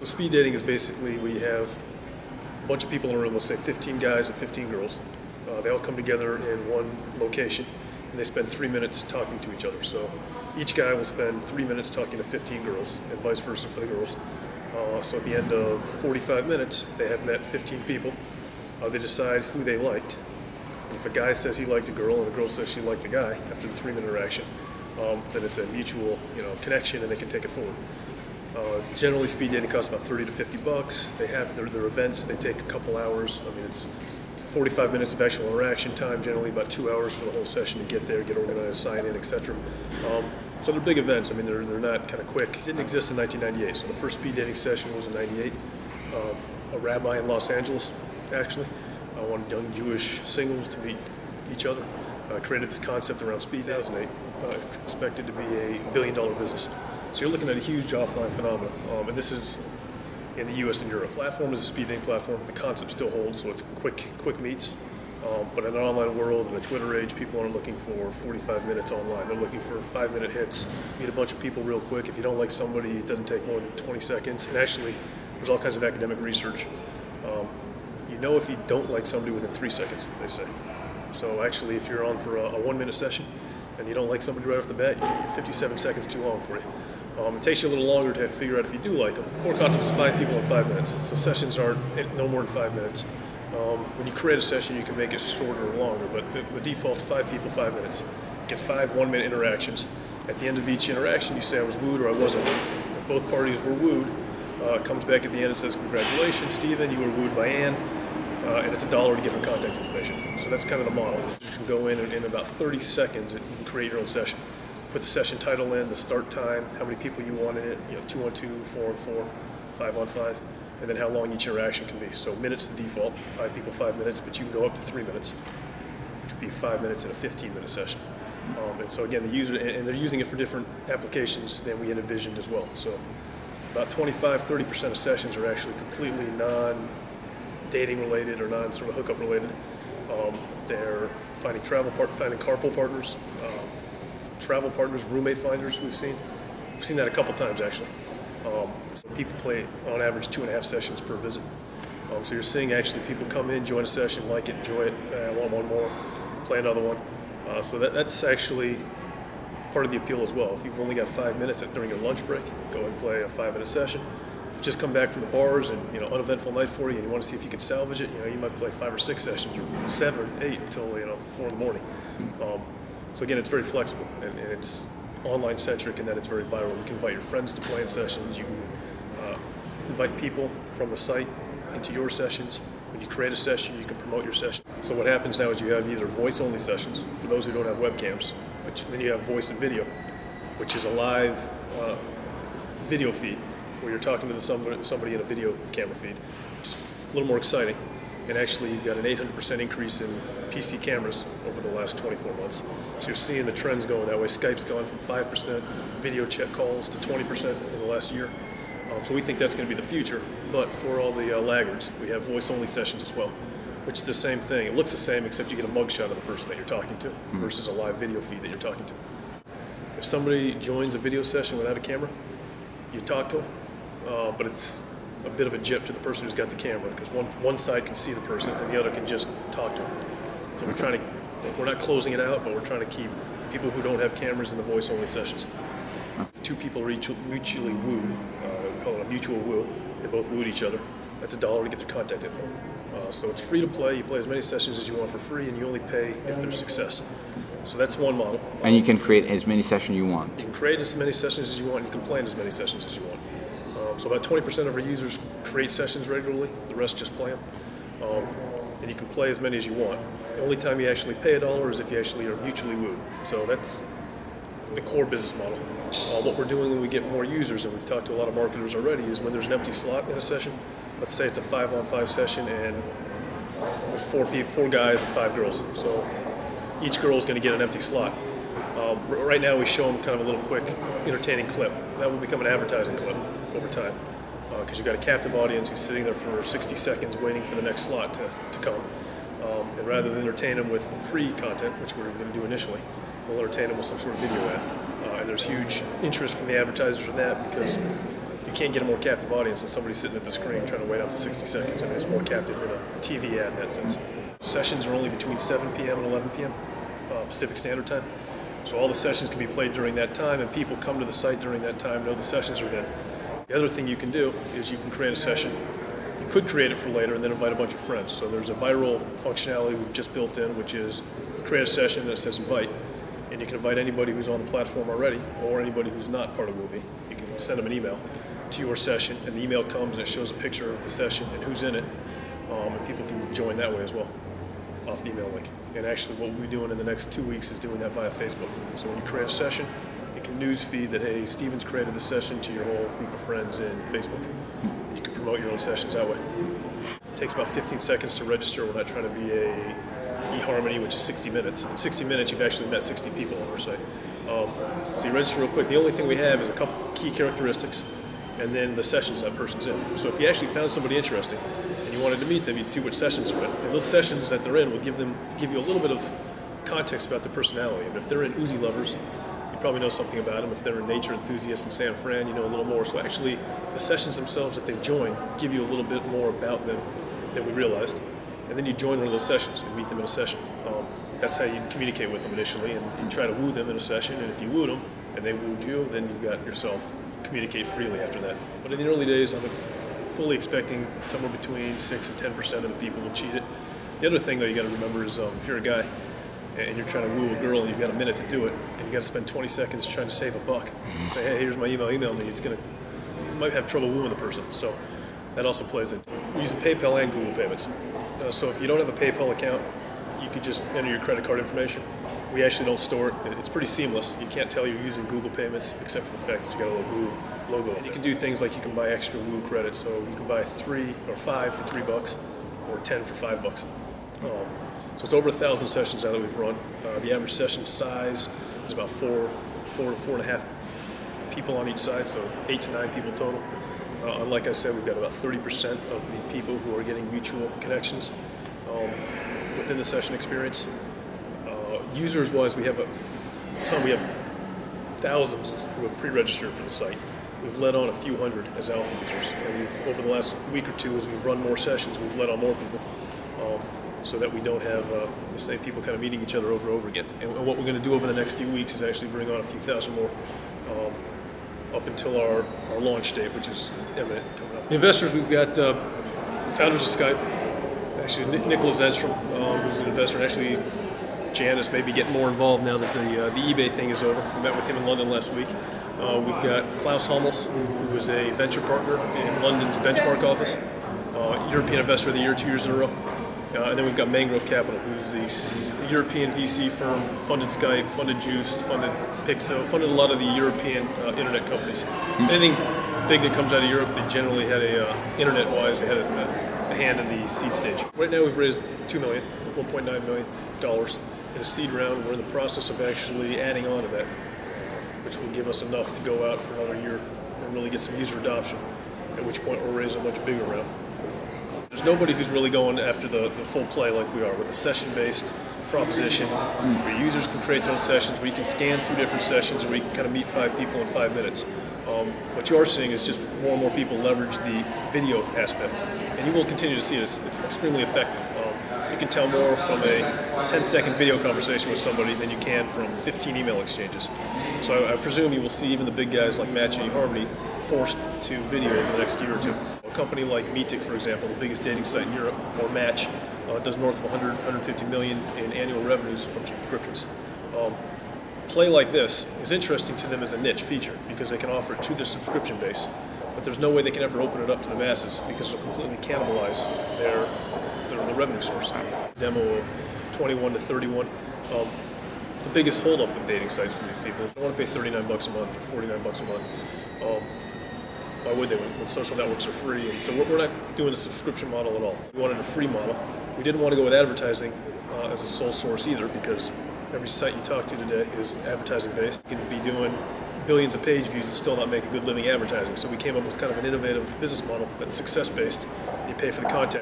So speed dating is basically we have a bunch of people in a room, let's say 15 guys and 15 girls. They all come together in one location and they spend 3 minutes talking to each other. So each guy will spend 3 minutes talking to 15 girls and vice versa for the girls. So at the end of 45 minutes, they have met 15 people. They decide who they liked. If a guy says he liked a girl and a girl says she liked the guy after the 3-minute interaction, then it's a mutual, connection, and they can take it forward. Generally, speed dating costs about 30 to 50 bucks. They have their events. They take a couple hours. I mean, it's 45 minutes of actual interaction time. Generally, about 2 hours for the whole session to get there, get organized, sign in, etc. So they're big events. I mean, they're not kind of quick. It didn't exist in 1998. So the first speed dating session was in '98. A rabbi in Los Angeles, actually, wanted young Jewish singles to meet each other. Created this concept around speed. 2008. It's expected to be a billion-dollar business. So you're looking at a huge offline phenomenon, and this is in the U.S. and Europe. The platform is a speed dating platform. The concept still holds, so it's quick meets. But in an online world, in the Twitter age, people aren't looking for 45 minutes online. They're looking for 5-minute hits. Meet a bunch of people real quick. If you don't like somebody, it doesn't take more than 20 seconds. And actually, there's all kinds of academic research. You know if you don't like somebody within 3 seconds, they say. So actually, if you're on for a 1-minute session and you don't like somebody right off the bat, 57 seconds too long for you. It takes you a little longer to figure out if you do like them. Core concept is 5 people in 5 minutes. So sessions are no more than 5 minutes. When you create a session, you can make it shorter or longer, but the default is 5 people, 5 minutes. Get 5 1-minute interactions. At the end of each interaction, you say I was wooed or I wasn't. If both parties were wooed, it comes back at the end and says, congratulations, Stephen, you were wooed by Ann. And it's $1 to get her contact information. So that's kind of the model. You can go in and in about 30 seconds, you can create your own session. Put the session title in, the start time, how many people you want in it, 2-on-2, 4-on-4, 5-on-5, and then how long each interaction can be. So minutes the default, 5 people, 5 minutes, but you can go up to 3 minutes, which would be 5 minutes in a 15-minute session. And so again, they're using it for different applications than we had envisioned as well. So about 25-30% of sessions are actually completely non-dating related or non-sort of hookup related. They're finding carpool partners, travel partners, roommate finders. We've seen that a couple times actually. So people play on average 2.5 sessions per visit. So you're seeing actually people come in, join a session, like it, enjoy it, want one more, play another one. So that's actually part of the appeal as well. If you've only got 5 minutes during your lunch break, go ahead and play a 5-minute session. If you just come back from the bars and uneventful night for you, and you want to see if you can salvage it, you might play 5 or 6 sessions, or 7 or 8 until 4 in the morning. So again, it's very flexible and it's online centric, and then it's very viral. You can invite your friends to play in sessions. You can invite people from the site into your sessions. When you create a session, you can promote your session. So what happens now is you have either voice-only sessions for those who don't have webcams, but then you have voice and video, which is a live video feed where you're talking to somebody in a video camera feed, which is a little more exciting. And actually, you've got an 800% increase in PC cameras over the last 24 months. So you're seeing the trends going that way. Skype's gone from 5% video chat calls to 20% in the last year. So we think that's going to be the future. But for all the laggards, we have voice-only sessions as well, which is the same thing. It looks the same, except you get a mugshot of the person that you're talking to versus a live video feed that you're talking to. If somebody joins a video session without a camera, you talk to them, but it's a bit of a jip to the person who's got the camera, because one side can see the person and the other can just talk to them. So we're not closing it out, but we're trying to keep people who don't have cameras in the voice-only sessions. If 2 people are mutually wooed, we call it a mutual woo, they both wooed each other, that's $1 to get their contact info. So it's free to play. You play as many sessions as you want for free, and you only pay if there's success. So that's one model. And you can create as many sessions you want. You can create as many sessions as you want, and you can play in as many sessions as you want. So about 20% of our users create sessions regularly, the rest just play them. And you can play as many as you want. The only time you actually pay $1 is if you actually are mutually wooed. So that's the core business model. What we're doing when we get more users, and we've talked to a lot of marketers already, is when there's an empty slot in a session, let's say it's a 5-on-5 session and there's 4 guys and 5 girls. So each girl is going to get an empty slot. Right now we show them kind of a little quick entertaining clip. That will become an advertising clip over time, because you've got a captive audience who's sitting there for 60 seconds waiting for the next slot to come. And rather than entertain them with free content, which we're going to do initially, we'll entertain them with some sort of video ad. And there's huge interest from the advertisers in that, because you can't get a more captive audience than somebody sitting at the screen trying to wait out the 60 seconds. I mean, it's more captive than a TV ad in that sense. Sessions are only between 7 p.m. and 11 p.m. Pacific Standard Time. So all the sessions can be played during that time, and people come to the site during that time, know the sessions are in. The other thing you can do is you can create a session. You could create it for later and then invite a bunch of friends. So there's a viral functionality we've just built in, which is create a session that says invite. And you can invite anybody who's on the platform already or anybody who's not part of WooMe. You can send them an email to your session, and the email comes and it shows a picture of the session and who's in it, and people can join that way as well off the email link. And actually what we'll be doing in the next 2 weeks is doing that via Facebook. So when you create a session, you can news feed that, hey, Steven's created the session to your whole group of friends in Facebook. And you can promote your own sessions that way. It takes about 15 seconds to register. We're not trying to be a eHarmony, which is 60 minutes. In 60 minutes, you've actually met 60 people on our site. So you register real quick. The only thing we have is a couple key characteristics and then the sessions that person's in. So if you actually found somebody interesting and you wanted to meet them, you'd see which sessions they're in. And those sessions that they're in will give you a little bit of context about their personality. And if they're in Uzi lovers, you probably know something about them. If they're a nature enthusiast in San Fran, you know a little more. So actually, the sessions themselves that they've joined give you a little bit more about them than we realized. And then you join one of those sessions and meet them in a session. That's how you communicate with them initially, and you try to woo them in a session. And if you wooed them and they wooed you, then you've got yourself communicate freely after that. But in the early days, I'm fully expecting somewhere between 6 and 10% of the people will cheat it. The other thing, though, you got to remember is if you're a guy and you're trying to woo a girl and you've got a minute to do it, and you got to spend 20 seconds trying to save a buck, say, hey, here's my email me. You might have trouble wooing the person. So that also plays it. We're using PayPal and Google Payments. So if you don't have a PayPal account, you can just enter your credit card information. We actually don't store it. It's pretty seamless. You can't tell you're using Google Payments except for the fact that you got a little Google logo. And you can do things like you can buy extra Woo credits. So you can buy 3 or 5 for $3 or 10 for $5. So it's over 1,000 sessions now that we've run. The average session size is about 4 to 4.5 people on each side, so 8 to 9 people total. And like I said, we've got about 30% of the people who are getting mutual connections within the session experience. Users-wise, we have a ton. We have thousands who have pre-registered for the site. We've led on a few hundred as alpha users, and over the last week or two, as we've run more sessions, we've led on more people, so that we don't have the same people kind of meeting each other over and over again. And what we're going to do over the next few weeks is actually bring on a few thousand more up until our launch date, which is imminent coming up. The investors, we've got founders of Skype, actually Nicholas Zenstrom, who's an investor, and actually Janice may be getting more involved now that the eBay thing is over. We met with him in London last week. We've got Klaus Hummels, who is a venture partner in London's Benchmark office, European Investor of the Year 2 years in a row. And then we've got Mangrove Capital, who's the European VC firm, funded Skype, funded Juice, funded Pixo, funded a lot of the European internet companies. Anything big that comes out of Europe, they generally had internet-wise, they had a hand in the seed stage. Right now we've raised $2 million, $1.9 million in a seed round. We're in the process of actually adding on to that, which will give us enough to go out for another year and really get some user adoption, at which point we'll raise a much bigger round. There's nobody who's really going after the full play like we are, with a session-based proposition where users can create their own sessions, where you can scan through different sessions, where you can kind of meet 5 people in 5 minutes. What you are seeing is just more and more people leverage the video aspect, and you will continue to see it. It's extremely effective. You can tell more from a 10-second video conversation with somebody than you can from 15 email exchanges. So I presume you will see even the big guys like Match and eHarmony forced to video over the next year or two. A company like Meetic, for example, the biggest dating site in Europe, or Match, does north of 150 million in annual revenues from subscriptions. Play like this is interesting to them as a niche feature because they can offer it to their subscription base, but there's no way they can ever open it up to the masses because it'll completely cannibalize their revenue source. Demo of 21 to 31. The biggest holdup with dating sites for these people is they want to pay $39 a month or $49 a month. Why would they when social networks are free? And so we're not doing a subscription model at all. We wanted a free model. We didn't want to go with advertising as a sole source either because every site you talk to today is advertising based. You can be doing billions of page views and still not make a good living advertising. So we came up with kind of an innovative business model that's success based. You pay for the content.